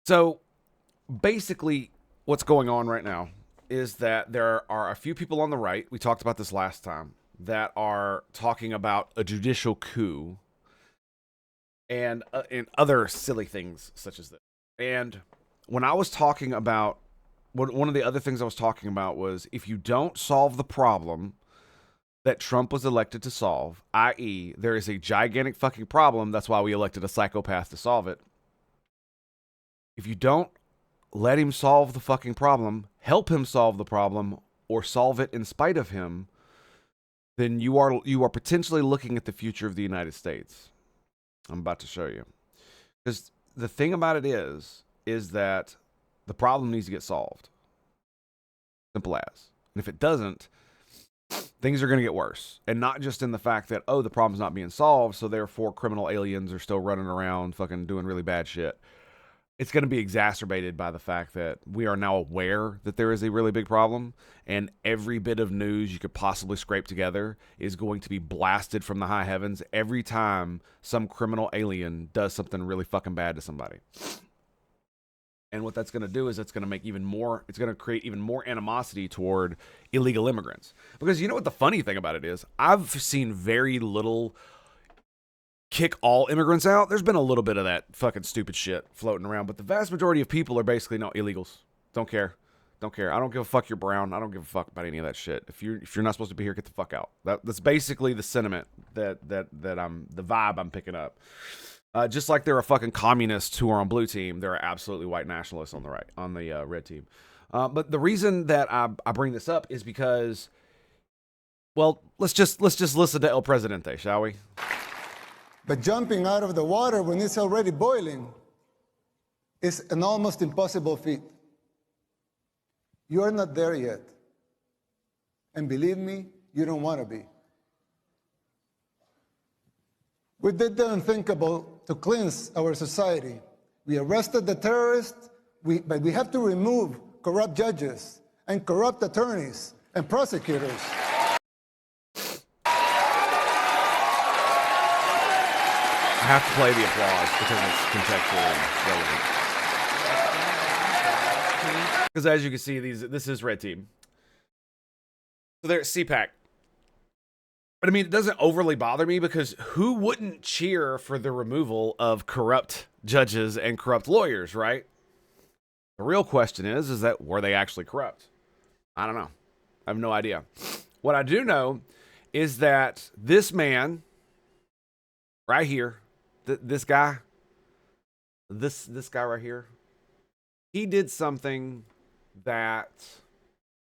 So basically, what's going on right now is that there are a few people on the right, we talked about this last time, that are talking about a judicial coup and other silly things such as this. And when I was talking about one of the other things I was talking about was if you don't solve the problem that Trump was elected to solve, i.e., there is a gigantic fucking problem, that's why we elected a psychopath to solve it. If you don't let him solve the fucking problem, help him solve the problem, or solve it in spite of him, then you are potentially looking at the future of the United States. I'm about to show you. Because the thing about it is that the problem needs to get solved. Simple as. And if it doesn't, things are going to get worse. And not just in the fact that, oh, the problem's not being solved, so therefore criminal aliens are still running around fucking doing really bad shit. It's going to be exacerbated by the fact that we are now aware that there is a really big problem, and every bit of news you could possibly scrape together is going to be blasted from the high heavens every time some criminal alien does something really fucking bad to somebody. And what that's going to do is it's going to create even more animosity toward illegal immigrants. Because you know what the funny thing about it is? I've seen very little kick all immigrants out. There's been a little bit of that fucking stupid shit floating around, but the vast majority of people are basically no illegals. Don't care. Don't care. I don't give a fuck you're brown. I don't give a fuck about any of that shit. If you're not supposed to be here, get the fuck out. That's basically the sentiment that I'm the vibe I'm picking up. Just like there are fucking communists who are on blue team, there are absolutely white nationalists on the red team. But the reason that I bring this up is because, well, let's just listen to El Presidente, shall we? But jumping out of the water when it's already boiling is an almost impossible feat. You are not there yet. And believe me, you don't want to be. We did the unthinkable to cleanse our society. We arrested the terrorists, but we have to remove corrupt judges and corrupt attorneys and prosecutors. I have to play the applause because it's contextually relevant. Because as you can see, this is red team. So they're CPAC. But I mean, it doesn't overly bother me because who wouldn't cheer for the removal of corrupt judges and corrupt lawyers, right? The real question is that were they actually corrupt? I don't know. I have no idea. What I do know is that this man right here, this guy right here, he did something that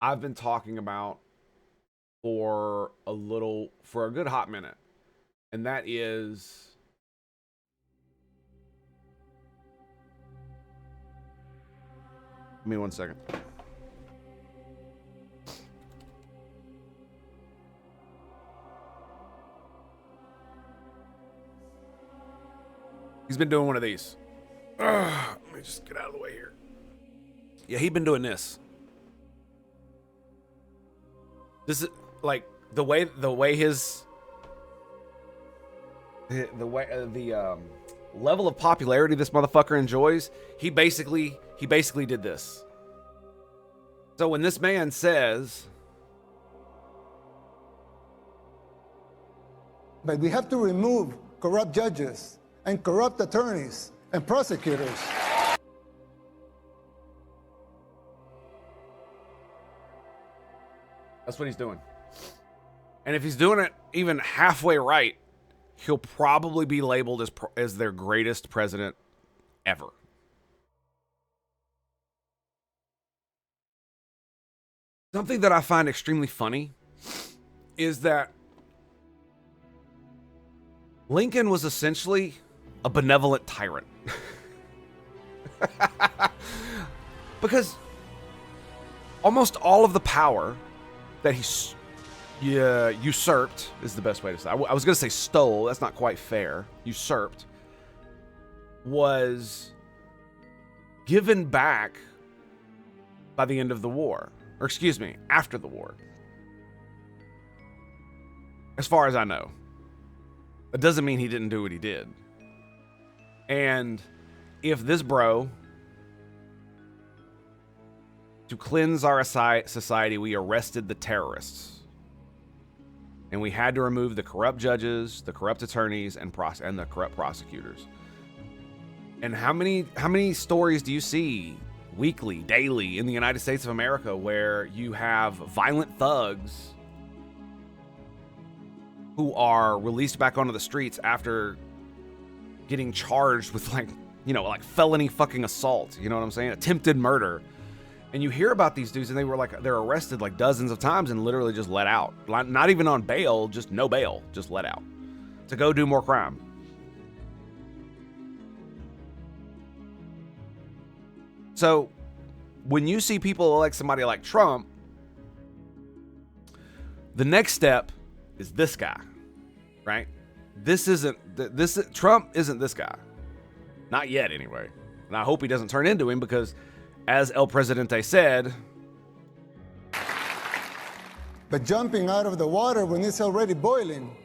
I've been talking about for a good hot minute. And that is give me 1 second. He's been doing one of these. Let me just get out of the way here. Yeah, he's been doing this. This is like the way his the level of popularity this motherfucker enjoys. He basically did this. So when this man says, but we have to remove corrupt judges and corrupt attorneys and prosecutors. that's what he's doing. And if he's doing it even halfway right, he'll probably be labeled as their greatest president ever. Something that I find extremely funny is that Lincoln was essentially a benevolent tyrant. Because almost all of the power that he usurped is the best way to say it. I was going to say stole. That's not quite fair. Usurped was given back by the end of the war. Or excuse me, after the war. As far as I know. It doesn't mean he didn't do what he did. And if this bro To cleanse our society, we arrested the terrorists. And we had to remove the corrupt judges, the corrupt attorneys, and the corrupt prosecutors. And how many stories do you see weekly, daily in the United States of America where you have violent thugs who are released back onto the streets after getting charged with like felony fucking assault, you know what I'm saying? Attempted murder. And you hear about these dudes and they're arrested like dozens of times and literally just let out. Not even on bail, just no bail, just let out to go do more crime. So when you see people elect somebody like Trump, the next step is this guy, right? Trump isn't this guy. Not yet, anyway. And I hope he doesn't turn into him because, as El Presidente said, but jumping out of the water when it's already boiling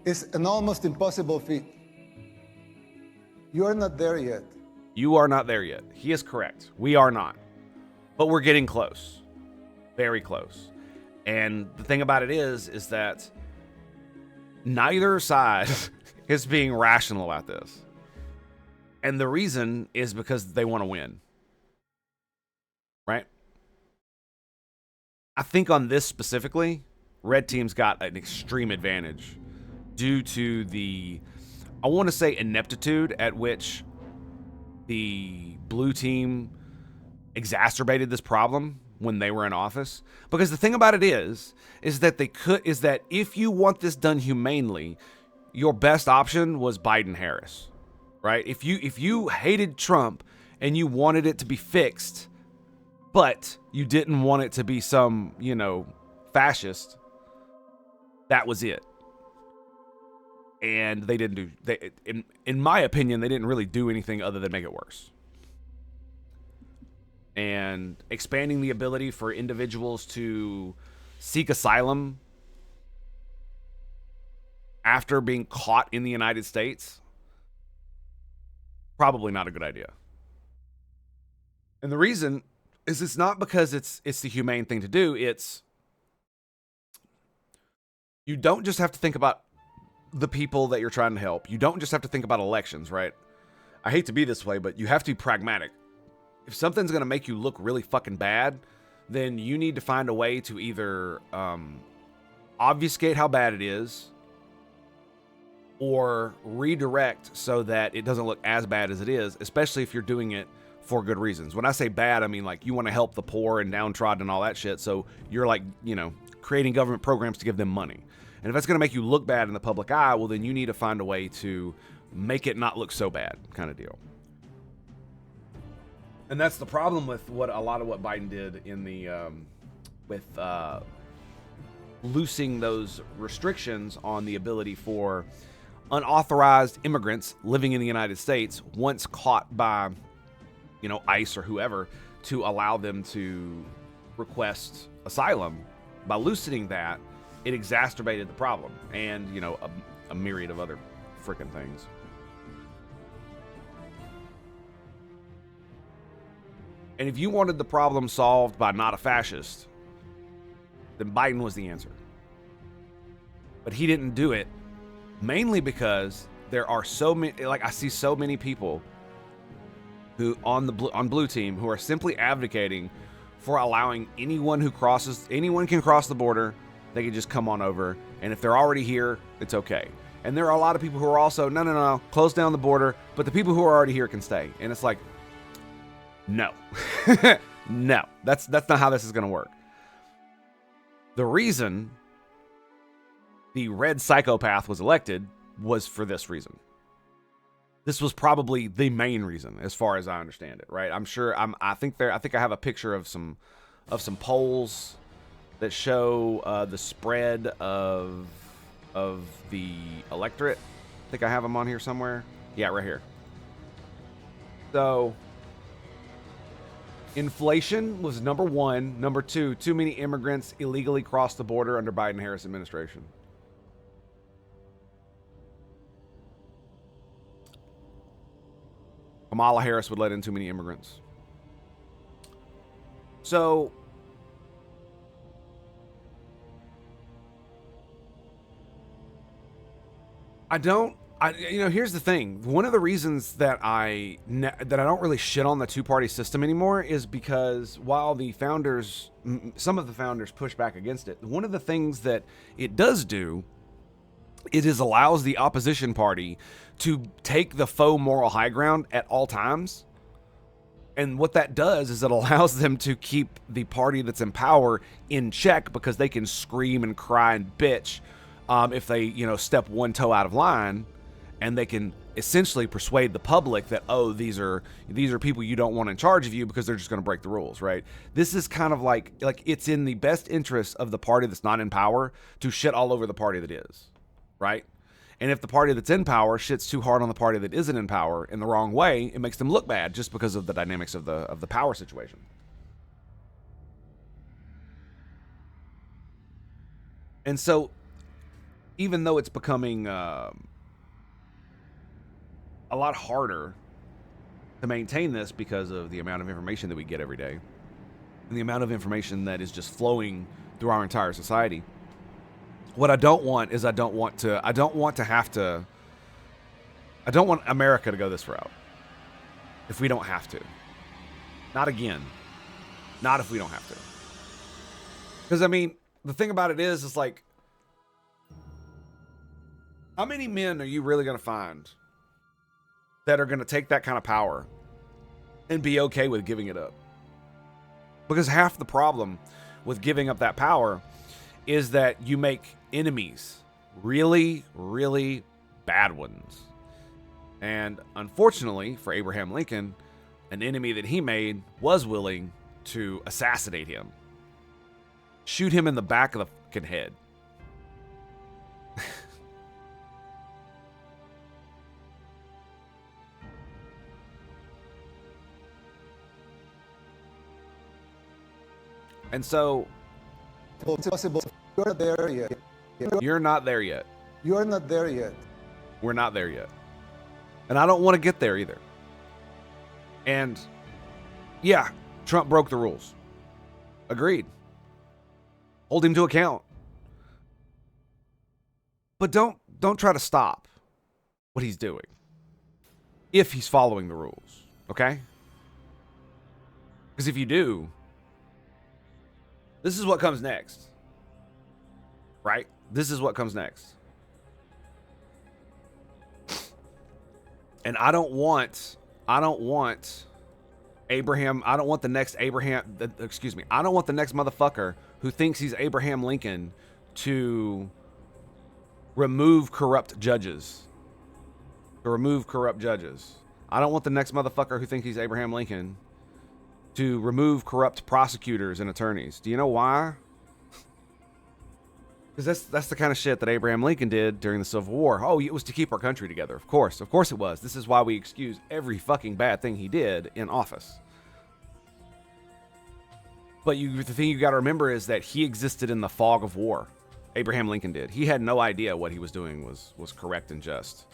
is an almost impossible feat. You are not there yet. You are not there yet. He is correct. We are not. But we're getting close. Very close. And the thing about it is that neither side is being rational about this. And the reason is because they want to win. Right? I think on this specifically, red team's got an extreme advantage due to the, I want to say, ineptitude at which the blue team exacerbated this problem when they were in office. Because the thing about it is that if you want this done humanely, your best option was Biden-Harris, right? If you hated Trump and you wanted it to be fixed, but you didn't want it to be some, fascist, that was it. And they didn't do, in my opinion, they didn't really do anything other than make it worse. And expanding the ability for individuals to seek asylum after being caught in the United States, probably not a good idea. And the reason is it's not because it's the humane thing to do. It's, you don't just have to think about the people that you're trying to help. You don't just have to think about elections, right? I hate to be this way, but you have to be pragmatic. If something's going to make you look really fucking bad, then you need to find a way to either obfuscate how bad it is or redirect so that it doesn't look as bad as it is, especially if you're doing it for good reasons. When I say bad, I mean like you want to help the poor and downtrodden and all that shit, so you're like, creating government programs to give them money. And if that's going to make you look bad in the public eye, well, then you need to find a way to make it not look so bad, kind of deal. And that's the problem with a lot of what Biden did in the with loosing those restrictions on the ability for unauthorized immigrants living in the United States, once caught by, ICE or whoever, to allow them to request asylum. By loosening that, it exacerbated the problem, and a myriad of other freaking things. And if you wanted the problem solved by not a fascist, then Biden was the answer. But he didn't do it, mainly because there are so many, I see so many people who on blue team who are simply advocating for allowing anyone can cross the border. They can just come on over, and if they're already here, it's okay. And there are a lot of people who are also, no, close down the border, but the people who are already here can stay. And it's like, no. No, that's not how this is going to work. The reason the red psychopath was elected was for this reason. This was probably the main reason, as far as I understand it, right? I think I have a picture of some polls that show the spread of the electorate. I think I have them on here somewhere. Yeah, right here. So inflation was number one. Number two, too many immigrants illegally crossed the border under Biden-Harris administration. Kamala Harris would let in too many immigrants. So here's the thing. One of the reasons that I don't really shit on the two-party system anymore is because while some of the founders push back against it, one of the things that it does do, it is allows the opposition party to take the faux moral high ground at all times. And what that does is it allows them to keep the party that's in power in check, because they can scream and cry and bitch if they, step one toe out of line, and they can essentially persuade the public that, oh, these are people you don't want in charge of you because they're just going to break the rules, right? This is kind of like it's in the best interest of the party that's not in power to shit all over the party that is, right? And if the party that's in power shits too hard on the party that isn't in power in the wrong way, it makes them look bad just because of the dynamics of the power situation. And so, even though it's becoming a lot harder to maintain this because of the amount of information that we get every day and the amount of information that is just flowing through our entire society, what I don't want America to go this route if we don't have to. Not again. Not if we don't have to. Because, the thing about it is like, how many men are you really going to find that are going to take that kind of power and be okay with giving it up? Because half the problem with giving up that power is that you make enemies, really, really bad ones. And unfortunately for Abraham Lincoln, an enemy that he made was willing to assassinate him. Shoot him in the back of the fucking head. And so, It's possible. You're not there yet. You're not there yet. You're not there yet. We're not there yet. And I don't want to get there either. And yeah, Trump broke the rules. Agreed. Hold him to account. But don't try to stop what he's doing if he's following the rules, okay? Because if you do, this is what comes next. Right? This is what comes next. And I don't want Abraham, I don't want the next motherfucker who thinks he's Abraham Lincoln to remove corrupt judges. I don't want the next motherfucker who thinks he's Abraham Lincoln to remove corrupt prosecutors and attorneys. Do you know why? Because that's the kind of shit that Abraham Lincoln did during the Civil War. Oh, it was to keep our country together. Of course it was. This is why we excuse every fucking bad thing he did in office. But the thing you got to remember is that he existed in the fog of war. Abraham Lincoln did. He had no idea what he was doing was correct and just.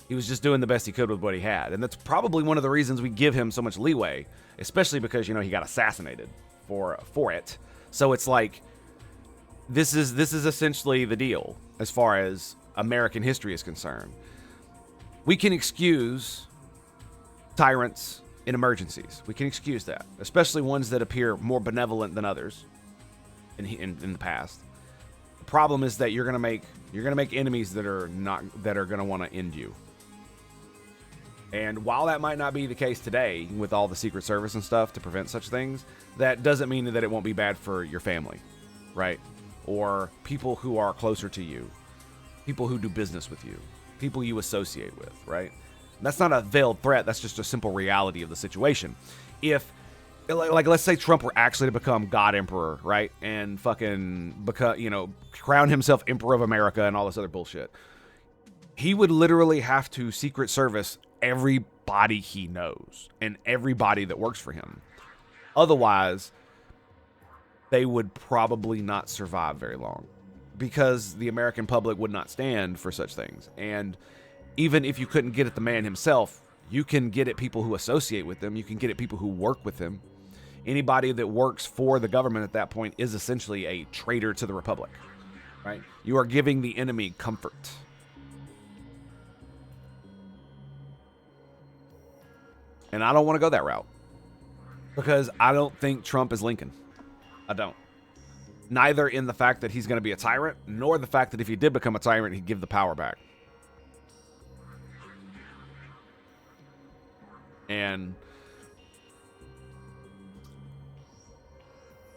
He was just doing the best he could with what he had. And that's probably one of the reasons we give him so much leeway, especially because, he got assassinated for it. So it's like, this is essentially the deal as far as American history is concerned. We can excuse tyrants in emergencies. We can excuse that, especially ones that appear more benevolent than others in the past. The problem is that you're gonna make enemies that are gonna want to end you. And while that might not be the case today with all the Secret Service and stuff to prevent such things, that doesn't mean that it won't be bad for your family, right? Or people who are closer to you, people who do business with you, people you associate with, right? And that's not a veiled threat. That's just a simple reality of the situation. If, let's say Trump were actually to become God Emperor, right? And fucking, crown himself Emperor of America and all this other bullshit. He would literally have to Secret Service everybody he knows and everybody that works for him. Otherwise, they would probably not survive very long because the American public would not stand for such things. And even if you couldn't get at the man himself, you can get at people who associate with him. You can get at people who work with him. Anybody that works for the government at that point is essentially a traitor to the republic, right? You are giving the enemy comfort. And I don't want to go that route because I don't think Trump is Lincoln. I don't. Neither in the fact that he's going to be a tyrant, nor the fact that if he did become a tyrant, he'd give the power back. And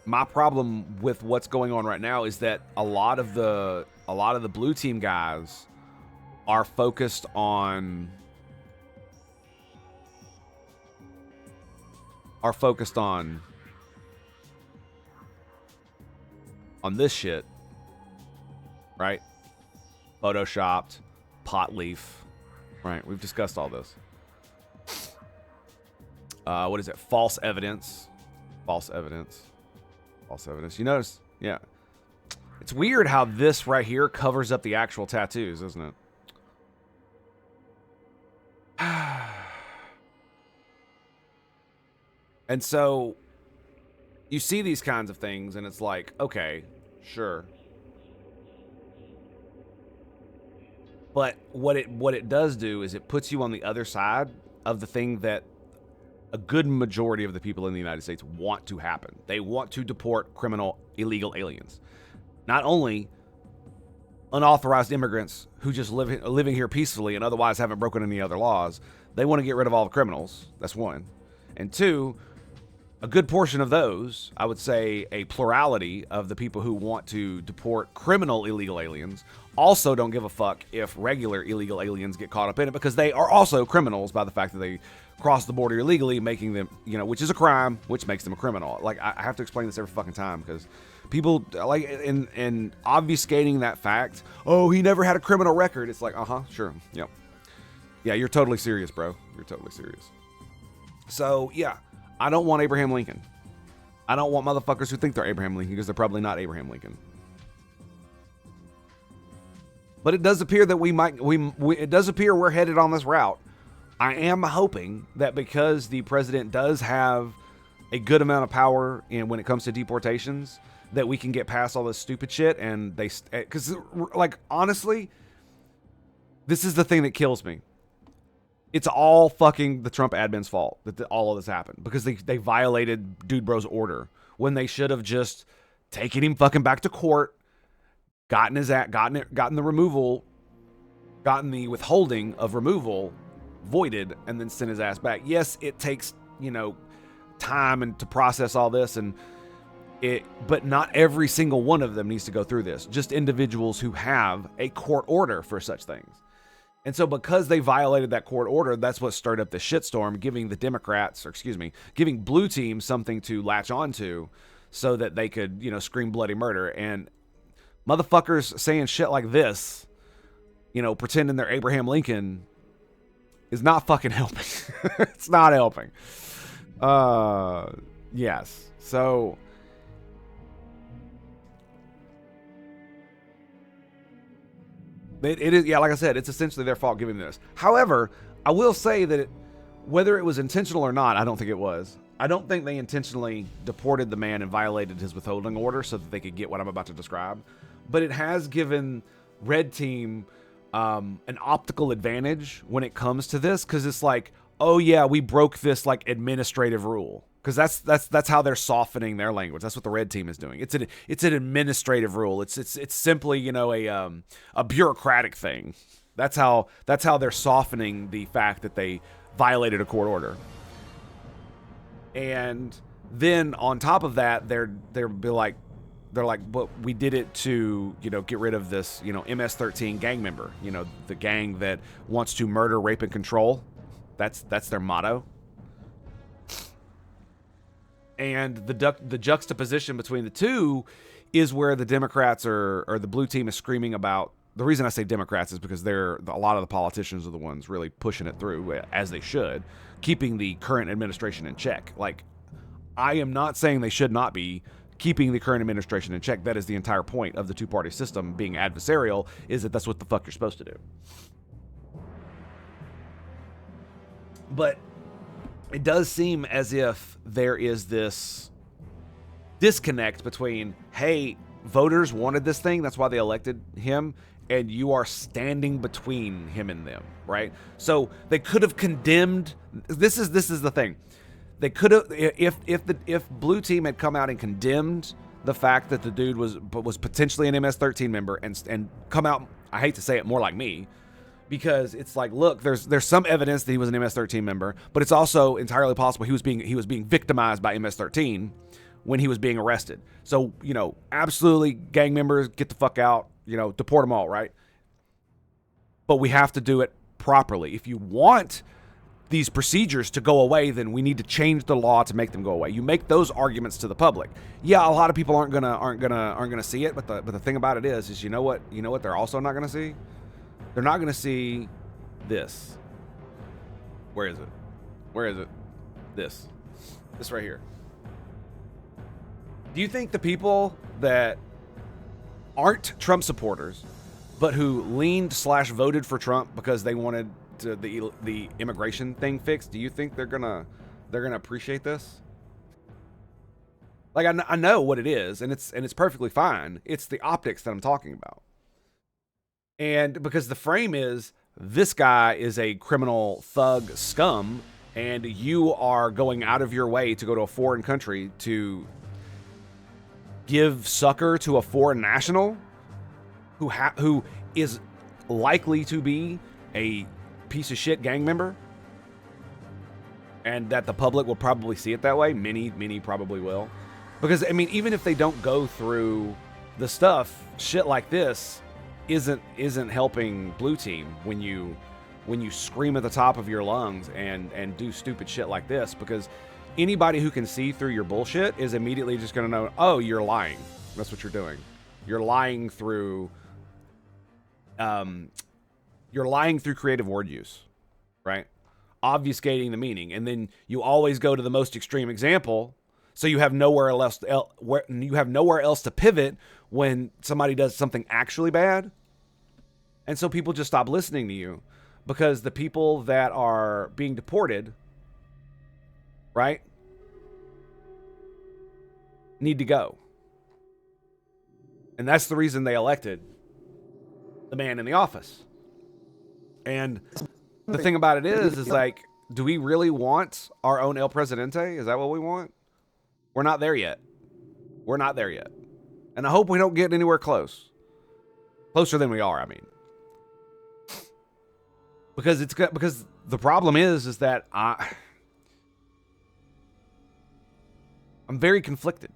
my problem with what's going on right now is that a lot of the blue team guys are focused on this shit, right? Photoshopped, pot leaf, right? We've discussed all this. What is it? False evidence. You notice? Yeah. It's weird how this right here covers up the actual tattoos, isn't it? And so you see these kinds of things and it's like, okay, sure. But what it does do is it puts you on the other side of the thing that a good majority of the people in the United States want to happen. They want to deport criminal, illegal aliens. Not only unauthorized immigrants who just living here peacefully and otherwise haven't broken any other laws. They want to get rid of all the criminals. That's one. And two, a good portion of those, I would say a plurality of the people who want to deport criminal illegal aliens also don't give a fuck if regular illegal aliens get caught up in it because they are also criminals by the fact that they cross the border illegally, making them, which is a crime, which makes them a criminal. Like, I have to explain this every fucking time because people, like, in obfuscating that fact, oh, he never had a criminal record. It's like, sure, yep. Yeah, you're totally serious, bro. You're totally serious. So, yeah, I don't want Abraham Lincoln. I don't want motherfuckers who think they're Abraham Lincoln because they're probably not Abraham Lincoln. But it does appear that it does appear we're headed on this route. I am hoping that because the president does have a good amount of power when it comes to deportations, that we can get past all this stupid shit. And because, like, honestly, this is the thing that kills me. It's all fucking the Trump admin's fault that all of this happened because they violated Dude Bro's order when they should have just taken him fucking back to court, gotten the withholding of removal voided, and then send his ass back. Yes, it takes, time and to process all this but not every single one of them needs to go through this. Just individuals who have a court order for such things. And so because they violated that court order, that's what stirred up the shitstorm, giving blue team something to latch onto so that they could, scream bloody murder. And motherfuckers saying shit like this, pretending they're Abraham Lincoln is not fucking helping. It's not helping. Yes. So it is, yeah, like I said, it's essentially their fault giving this. However, I will say that whether it was intentional or not, I don't think it was. I don't think they intentionally deported the man and violated his withholding order so that they could get what I'm about to describe. But it has given Red Team an optical advantage when it comes to this, because it's like, oh yeah, we broke this like administrative rule, because that's how they're softening their language. That's what the Red Team is doing. It's an administrative rule. It's simply a bureaucratic thing. That's how they're softening the fact that they violated a court order. And then on top of that, they're like, but we did it to, get rid of this, MS-13 gang member, the gang that wants to murder, rape, and control. That's their motto. And the juxtaposition between the two is where the Democrats or the blue team is screaming about. The reason I say Democrats is because a lot of the politicians are the ones really pushing it through, as they should, keeping the current administration in check. Like, I am not saying they should not be keeping the current administration in check. That is the entire point of the two-party system being adversarial, is that that's what the fuck you're supposed to do. But it does seem as if there is this disconnect between, hey, voters wanted this thing, that's why they elected him, and you are standing between him and them, right? So they could have condemned. This is the thing. They could have, if Blue Team had come out and condemned the fact that the dude was potentially an MS-13 member and come out, I hate to say it, more like me, because it's like, look, there's some evidence that he was an MS-13 member, but it's also entirely possible he was being victimized by MS-13 when he was being arrested. So, absolutely, gang members, get the fuck out, deport them all, right? But we have to do it properly. If you want these procedures to go away, then we need to change the law to make them go away. You make those arguments to the public. Yeah, a lot of people aren't gonna see it, but the thing about it is you know what they're also not gonna see? They're not gonna see this. Where is it? This right here. Do you think the people that aren't Trump supporters, but who leaned/voted for Trump because they wanted the immigration thing fixed, do you think they're gonna appreciate this? Like, I know what it is, and it's perfectly fine. It's the optics that I'm talking about. And because the frame is, this guy is a criminal thug scum, and you are going out of your way to go to a foreign country to give succor to a foreign national who is likely to be a piece of shit gang member, and that the public will probably see it that way. Many probably will, because even if they don't go through the stuff, shit like this isn't helping Blue Team when you scream at the top of your lungs and do stupid shit like this, because anybody who can see through your bullshit is immediately just going to know, oh, you're lying. That's what you're doing. You're lying through creative word use, right? Obfuscating the meaning. And then you always go to the most extreme example, so you have nowhere else to pivot when somebody does something actually bad. And so people just stop listening to you, because the people that are being deported, right, need to go. And that's the reason they elected the man in the office. And the thing about it is like, do we really want our own El Presidente? Is that what we want? We're not there yet. And I hope we don't get anywhere close. Closer than we are, I mean. Because the problem is that I'm very conflicted.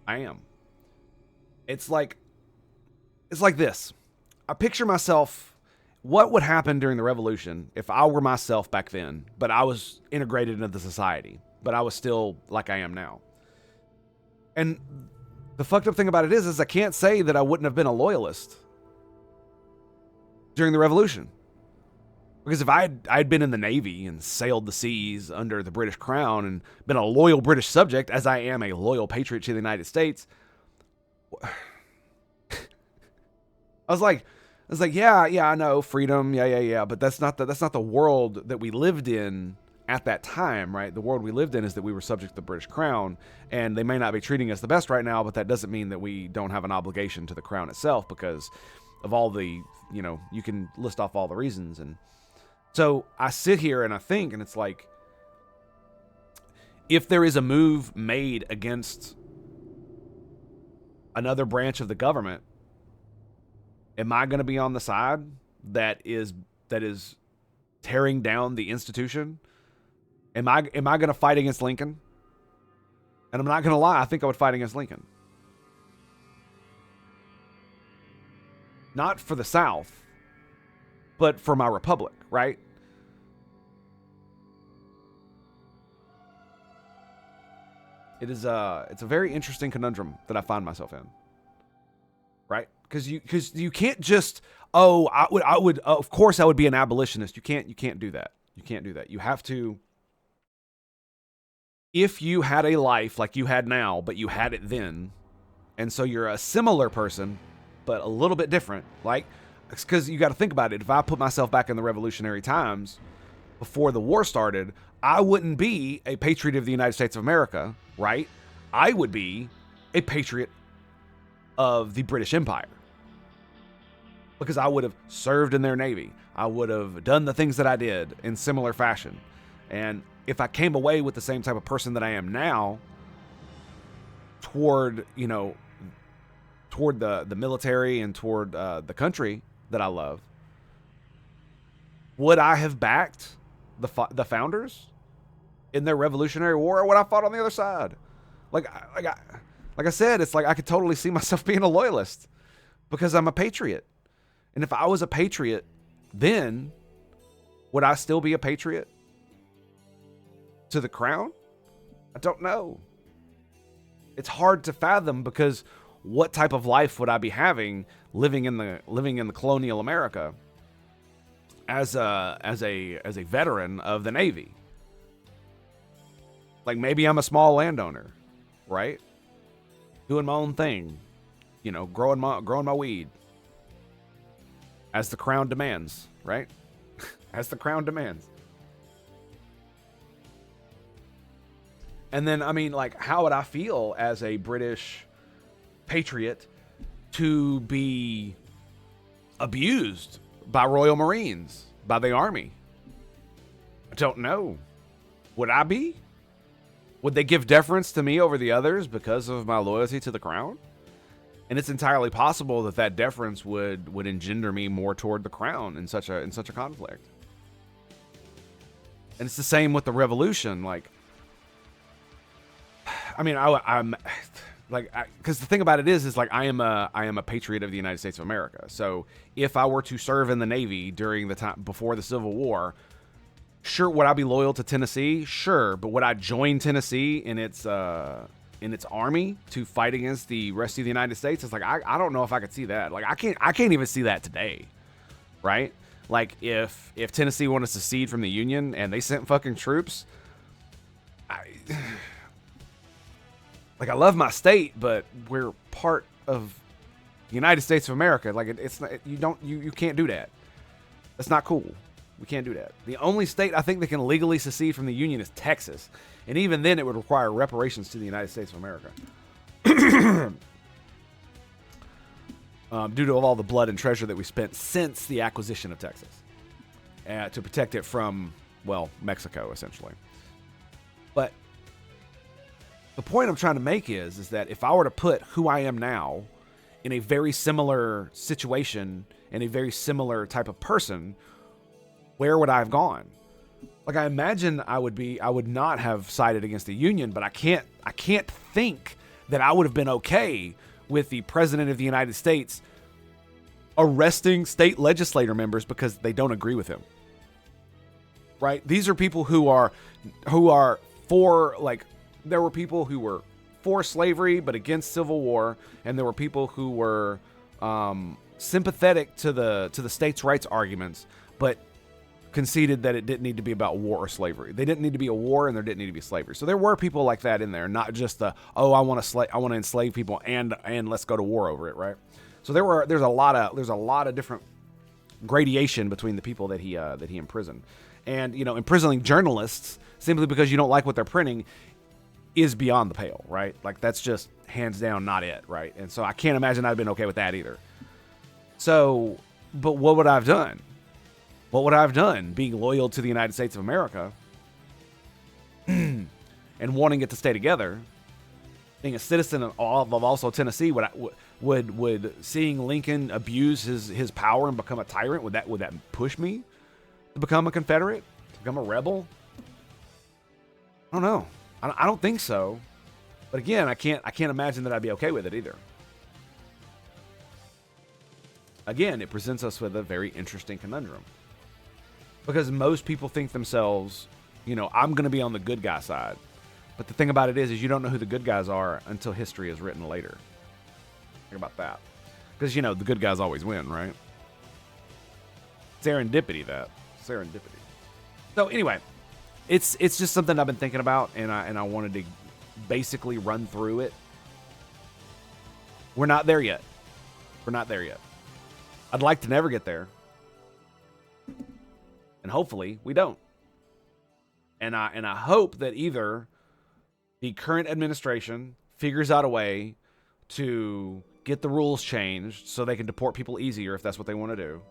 I am. It's like this. I picture myself, what would happen during the revolution if I were myself back then, but I was integrated into the society, but I was still like I am now. And the fucked up thing about it is I can't say that I wouldn't have been a loyalist during the revolution. Because if I'd been in the Navy and sailed the seas under the British crown and been a loyal British subject, as I am a loyal patriot to the United States, I was like, yeah, I know, freedom, yeah, but that's not the world that we lived in at that time, right? The world we lived in is that we were subject to the British crown, and they may not be treating us the best right now, but that doesn't mean that we don't have an obligation to the crown itself, because of all the, you can list off all the reasons. And so I sit here and I think, and it's like, if there is a move made against another branch of the government, am I going to be on the side that is tearing down the institution? Am I going to fight against Lincoln? And I'm not going to lie, I think I would fight against Lincoln. Not for the South, but for my republic, right? It's a very interesting conundrum that I find myself in. Right? Because you can't just, I would of course I would be an abolitionist. You can't do that. You have to, if you had a life like you had now, but you had it then, and so you're a similar person, but a little bit different, like, because you got to think about it. If I put myself back in the revolutionary times, before the war started, I wouldn't be a patriot of the United States of America, right? I would be a patriot of the British Empire, because I would have served in their navy. I would have done the things that I did in similar fashion. And if I came away with the same type of person that I am now toward, toward the military and toward the country that I love, would I have backed the founders in their Revolutionary War, or would I fought on the other side? Like I said, it's like I could totally see myself being a loyalist because I'm a patriot. And if I was a patriot, then would I still be a patriot to the crown? I don't know. It's hard to fathom, because what type of life would I be having living in the colonial America as a veteran of the Navy? Like, maybe I'm a small landowner, right? Doing my own thing, growing my weed, as the crown demands, right? As the crown demands. And then, how would I feel as a British patriot to be abused by Royal Marines, by the Army? I don't know. Would I be? Would they give deference to me over the others because of my loyalty to the crown? And it's entirely possible that deference would engender me more toward the crown in such a conflict. And it's the same with the revolution. I'm because the thing about it is I am a patriot of the United States of America. So if I were to serve in the Navy during the time before the Civil War, sure, would I be loyal to Tennessee? Sure, but would I join Tennessee in its army to fight against the rest of the United States? It's I don't know if I could see that. I can't even see that today, right? If Tennessee wanted to secede from the Union and they sent fucking troops, I love my state, but we're part of the United States of America. It's not, you can't do that. That's not cool. We can't do that. The only state I think that can legally secede from the Union is Texas. And even then, it would require reparations to the United States of America. Due to all the blood and treasure that we spent since the acquisition of Texas. To protect it from, Mexico, essentially. But the point I'm trying to make is that if I were to put who I am now in a very similar situation and a very similar type of person, where would I have gone? I imagine I would not have sided against the Union, but I can't think that I would have been okay with the President of the United States arresting state legislator members because they don't agree with him. Right? These are people who are for, there were people who were for slavery but against civil war, and there were people who were sympathetic to the states' rights arguments, but conceded that it didn't need to be about war or slavery. They didn't need to be a war, and there didn't need to be slavery. So there were people like that in there, not just I want to enslave people and let's go to war over it, right? So there's a lot of different gradation between the people that he imprisoned, and imprisoning journalists simply because you don't like what they're printing is beyond the pale, right? That's just hands down not it, right? And so I can't imagine I'd have been okay with that either. So, but what would I have done? What would I have done being loyal to the United States of America and wanting it to stay together? Being a citizen of also Tennessee, would seeing Lincoln abuse his power and become a tyrant, would that push me to become a Confederate, to become a rebel? I don't know. I don't think so. But again, I can't imagine that I'd be okay with it either. Again, it presents us with a very interesting conundrum. Because most people think themselves, I'm going to be on the good guy side. But the thing about it is you don't know who the good guys are until history is written later. Think about that. Because, the good guys always win, right? Serendipity. So anyway, it's just something I've been thinking about, and I wanted to basically run through it. We're not there yet. I'd like to never get there. And hopefully we don't. And I hope that either the current administration figures out a way to get the rules changed so they can deport people easier if that's what they want to do,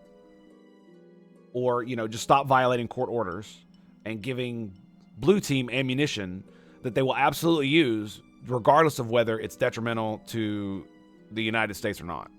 or just stop violating court orders and giving blue team ammunition that they will absolutely use regardless of whether it's detrimental to the United States or not.